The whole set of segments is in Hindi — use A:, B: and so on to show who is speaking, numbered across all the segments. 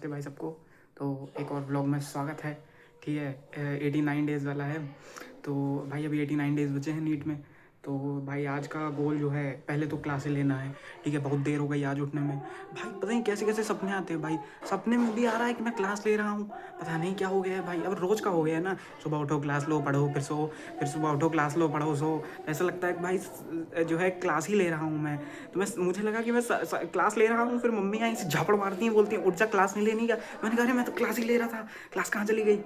A: नमस्ते भाई सबको। तो एक और व्लॉग में स्वागत है। ठीक है, 89 डेज़ वाला है। तो भाई अभी 89 डेज़ बचे हैं नीट में। तो भाई आज का गोल जो है, पहले तो क्लासें लेना है। ठीक है, बहुत देर हो गई आज उठने में। भाई पता नहीं कैसे कैसे सपने आते हैं भाई। सपने में भी आ रहा है कि मैं क्लास ले रहा हूँ, पता नहीं क्या हो गया है भाई। अब रोज़ का हो गया है ना, सुबह उठो क्लास लो पढ़ो फिर सो, फिर सुबह उठो क्लास लो पढ़ो सो। ऐसा लगता है कि भाई जो है क्लास ही ले रहा हूँ मैं। तो मुझे लगा कि मैं क्लास ले रहा हूँ, फिर मम्मी आई से झापड़ मारती हैं, बोलती हैं उठ जा क्लास नहीं लेनी क्या। मैंने कहा अरे मैं तो क्लास ही ले रहा था, क्लास कहाँ चली गई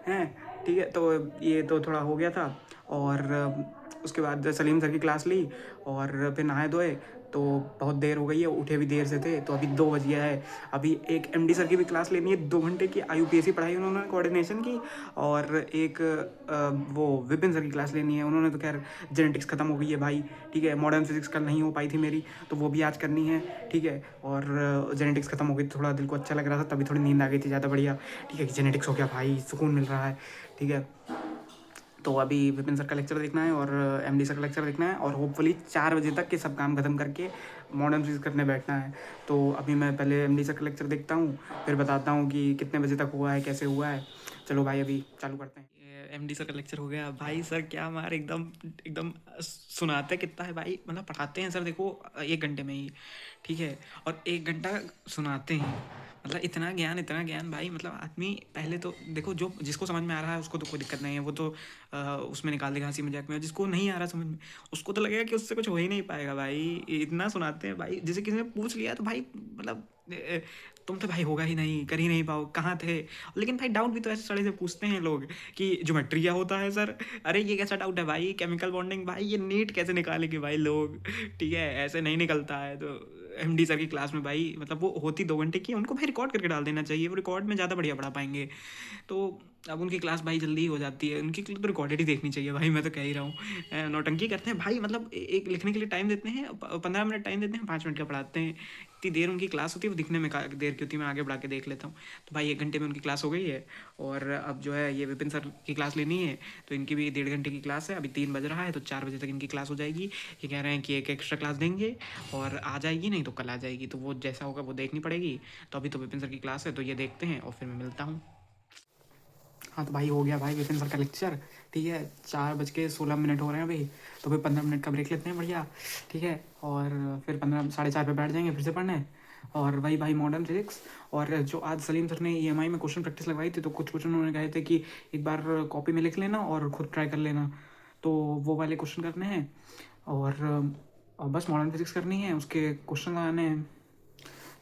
A: हैं। ठीक है, तो ये तो थोड़ा हो गया था। और उसके बाद सलीम सर की क्लास ली और फिर नहाए धोए। तो बहुत देर हो गई है, उठे भी देर से थे, तो अभी 2 बज गया है। अभी एक एमडी सर की भी क्लास लेनी है 2 घंटे की, आईयूपीएसी पढ़ाई उन्होंने कोऑर्डिनेशन की। और एक वो विपिन सर की क्लास लेनी है, उन्होंने तो खैर जेनेटिक्स ख़त्म हो गई है भाई। ठीक है, मॉडर्न फिजिक्स कल नहीं हो पाई थी मेरी, तो वो भी आज करनी है। ठीक है, और जेनेटिक्स ख़त्म हो गई तो थोड़ा दिल को अच्छा लग रहा था, तभी थोड़ी नींद आ गई थी ज़्यादा बढ़िया। ठीक है, कि जेनेटिक्स हो गया भाई, सुकून मिल रहा है। ठीक है, तो अभी विपिन सर का लेक्चर देखना है और एमडी सर का लेक्चर देखना है, और होपफुली 4 बजे तक के सब काम खत्म करके मॉडर्न फिजिक्स करने बैठना है। तो अभी मैं पहले एमडी सर का लेक्चर देखता हूँ, फिर बताता हूँ कि कितने बजे तक हुआ है, कैसे हुआ है। चलो भाई अभी चालू करते हैं। एमडी सर का लेक्चर हो गया भाई। सर क्या हमारे एकदम एकदम सुनाते कितना है भाई, मतलब पढ़ाते हैं सर देखो 1 घंटे में ही। ठीक है, और 1 घंटा सुनाते हैं, मतलब इतना ज्ञान भाई। मतलब आदमी पहले तो देखो, जो जिसको समझ में आ रहा है उसको तो कोई दिक्कत नहीं है, वो तो उसमें निकाल देगा हंसी मजाक में। जिसको नहीं आ रहा समझ में, उसको तो लगेगा कि उससे कुछ हो ही नहीं पाएगा भाई। इतना सुनाते हैं भाई, जैसे किसी ने पूछ लिया तो भाई मतलब तुम तो भाई होगा ही नहीं, कर ही नहीं पाओ, कहाँ थे। लेकिन भाई डाउट भी तो ऐसे सड़े से पूछते हैं लोग कि ज्योमेट्री क्या होता है सर। अरे ये कैसा डाउट है भाई, केमिकल बॉन्डिंग भाई, ये नीट कैसे निकालेंगे भाई लोग। ठीक है, ऐसे नहीं निकलता है। तो एमडी सर की क्लास में भाई, मतलब वो होती 2 घंटे की, उनको भाई रिकॉर्ड करके डाल देना चाहिए, वो रिकॉर्ड में ज़्यादा बढ़िया पढ़ा पाएंगे। तो अब उनकी क्लास भाई जल्दी ही हो जाती है, उनकी तो रिकॉर्डेड ही देखनी चाहिए भाई, मैं तो कह ही रहा हूँ। नौटंकी करते हैं भाई, मतलब एक लिखने के लिए टाइम देते हैं, 15 मिनट टाइम देते हैं, 5 मिनट का पढ़ाते हैं। इतनी देर उनकी क्लास होती है, वो दिखने में देर की होती है, मैं आगे बढ़ा के देख लेता हूँ। तो भाई 1 घंटे में उनकी क्लास हो गई है। और अब जो है ये विपिन सर की क्लास लेनी है, तो इनकी भी 1.5 घंटे की क्लास है। अभी 3 बज रहा है, तो 4 बजे तक इनकी क्लास हो जाएगी। ये कह रहे हैं कि एक एक्स्ट्रा क्लास देंगे और आ जाएगी, नहीं तो कल आ जाएगी, तो वो जैसा होगा वो देखनी पड़ेगी। तो अभी तो विपिन सर की क्लास है, तो ये देखते हैं और फिर मैं मिलता हूँ। हाँ तो भाई हो गया भाई विपिन सर का लेक्चर। ठीक है, 4:16 हो रहे हैं अभी, तो फिर 15 मिनट का ब्रेक लेते हैं बढ़िया। ठीक है, और फिर 4:30 पे बैठ जाएंगे फिर से पढ़ने। और वही भाई मॉडर्न फिजिक्स। और जो आज सलीम सर ने ईएमआई में क्वेश्चन प्रैक्टिस लगवाई थी, तो कुछ क्वेश्चन उन्होंने कहे थे कि एक बार कॉपी में लिख लेना और खुद ट्राई कर लेना। तो वो वाले क्वेश्चन करने हैं। और बस मॉडर्न फिजिक्स करनी है, उसके क्वेश्चन लगाने हैं,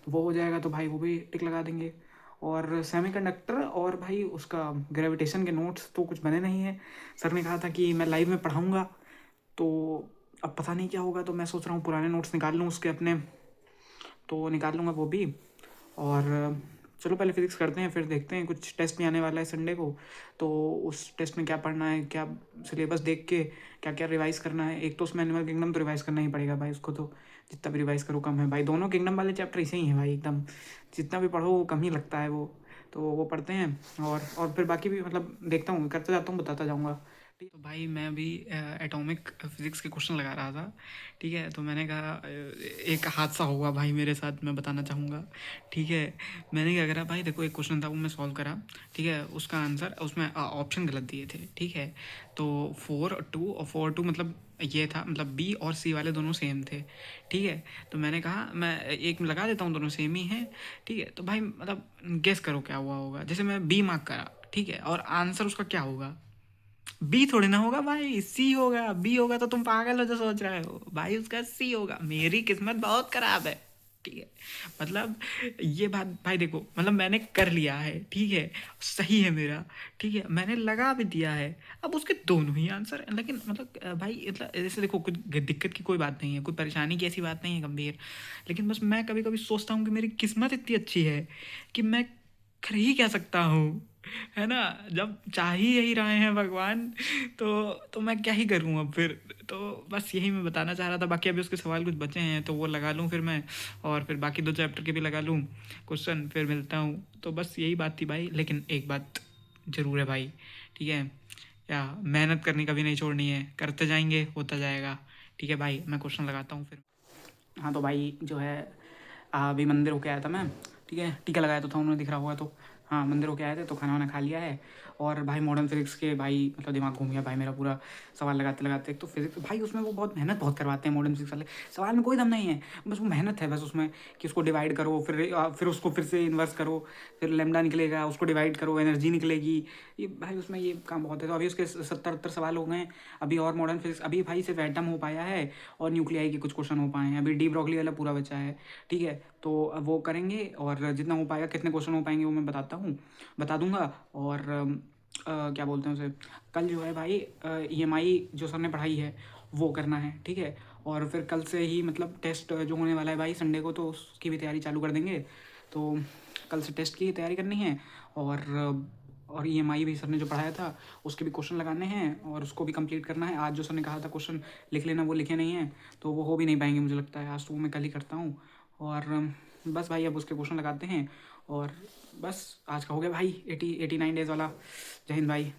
A: तो वो हो जाएगा। तो भाई वो भी टिक लगा देंगे। और सेमीकंडक्टर और भाई उसका ग्रेविटेशन के नोट्स तो कुछ बने नहीं है। सर ने कहा था कि मैं लाइव में पढ़ाऊँगा, तो अब पता नहीं क्या होगा। तो मैं सोच रहा हूँ पुराने नोट्स निकाल लूँ उसके अपने, तो निकाल लूँगा वो भी। और चलो पहले फिजिक्स करते हैं, फिर देखते हैं। कुछ टेस्ट भी आने वाला है संडे को, तो उस टेस्ट में क्या पढ़ना है, क्या सिलेबस देख के क्या क्या रिवाइज करना है। एक तो उसमें एनिमल किंगडम तो रिवाइज करना ही पड़ेगा भाई, उसको तो जितना भी रिवाइज करो कम है भाई। दोनों किंगडम वाले चैप्टर ऐसे ही हैं भाई, एकदम जितना भी पढ़ो वो कम ही लगता है वो। तो वो पढ़ते हैं, और फिर बाकी भी मतलब देखता हूँ, करता जाता हूँ, बताता जाऊँगा। ठीक, तो भाई मैं अभी एटॉमिक फिजिक्स के क्वेश्चन लगा रहा था। ठीक है, तो मैंने कहा एक हादसा हुआ भाई मेरे साथ, मैं बताना चाहूँगा। ठीक है, मैंने क्या करा भाई, देखो एक क्वेश्चन था वो मैं सॉल्व करा। ठीक है, उसका आंसर उसमें ऑप्शन गलत दिए थे। ठीक है, तो 4 2 और 4 2 मतलब ये था, मतलब बी और सी वाले दोनों सेम थे। ठीक है, तो मैंने कहा मैं एक में लगा देता हूँ, दोनों सेम ही हैं। ठीक है, तो भाई मतलब गेस करो क्या हुआ होगा। जैसे मैं बी मार्क करा, ठीक है, और आंसर उसका क्या होगा। बी थोड़ी ना होगा भाई, सी होगा। बी होगा तो तुम पागल हो जो सोच रहे हो भाई, उसका सी होगा। मेरी किस्मत बहुत खराब है। ठीक है, मतलब ये बात भाई देखो, मतलब मैंने कर लिया है। ठीक है, सही है मेरा। ठीक है, मैंने लगा भी दिया है। अब उसके दोनों ही आंसर, लेकिन मतलब भाई मतलब जैसे देखो, कुछ दिक्कत की कोई बात नहीं है, कोई परेशानी की ऐसी बात नहीं है गंभीर। लेकिन बस मैं कभी कभी सोचता हूँ कि मेरी किस्मत इतनी अच्छी है कि मैं कर ही क्या सकता हूँ, है ना। जब चाह ही यही रहे हैं भगवान, तो मैं क्या ही करूँ अब फिर। तो बस यही मैं बताना चाह रहा था। बाकी अभी उसके सवाल कुछ बचे हैं, तो वो लगा लूँ फिर मैं, और फिर बाकी 2 चैप्टर के भी लगा लूँ क्वेश्चन, फिर मिलता हूँ। तो बस यही बात थी भाई, लेकिन एक बात ज़रूर है भाई। ठीक है, या मेहनत करनी कभी नहीं छोड़नी है, करते जाएंगे होता जाएगा। ठीक है भाई, मैं क्वेश्चन लगाता हूँ फिर। हाँ तो भाई जो है, अभी मंदिर होके आया था मैं। ठीक है। टीका लगाया तो था उन्होंने, दिख रहा होगा तो। हाँ, मंदिर होके आए थे तो खाना वाना खा लिया है। और भाई मॉडर्न फिजिक्स के भाई मतलब दिमाग घूम गया भाई मेरा पूरा। सवाल लगाते लगाते, एक तो फिजिक्स भाई उसमें वो बहुत मेहनत बहुत करवाते हैं मॉडर्न फिजिक्स वाले। सवाल में कोई दम नहीं है, बस वो मेहनत है बस उसमें कि उसको डिवाइड करो, फिर उसको फिर से इन्वर्स करो, फिर लेमडा निकलेगा, उसको डिवाइड करो, एनर्जी निकलेगी। ये भाई उसमें ये काम बहुत है। तो अभी उसके 70-80 सवाल हो गए हैं अभी। और मॉडर्न फिजिक्स अभी भाई सिर्फ एटम हो पाया है और न्यूक्लियाई के कुछ क्वेश्चन हो पाए हैं। अभी डी ब्रोगली वाला पूरा बचा है, ठीक है। तो अब वो करेंगे और जितना हो पाएगा, कितने क्वेश्चन हो पाएंगे वो मैं बता दूंगा। और क्या बोलते हैं उसे, कल जो है भाई EMI जो सर ने पढ़ाई है वो करना है, ठीक है। और फिर कल से ही मतलब टेस्ट जो होने वाला है भाई संडे को, तो उसकी भी तैयारी चालू कर देंगे। तो कल से टेस्ट की तैयारी करनी है। और EMI भी सर ने जो पढ़ाया था उसके भी क्वेश्चन लगाने हैं और उसको भी कंप्लीट करना है। आज जो सर ने कहा था क्वेश्चन लिख लेना, वो लिखे नहीं हैं तो वो हो भी नहीं पाएंगे मुझे लगता है आज, तो वो मैं कल ही करता हूँ। और बस भाई अब उसके क्वेश्चन लगाते हैं और बस आज का हो गया भाई 89 डेज़ वाला। जय हिंद भाई।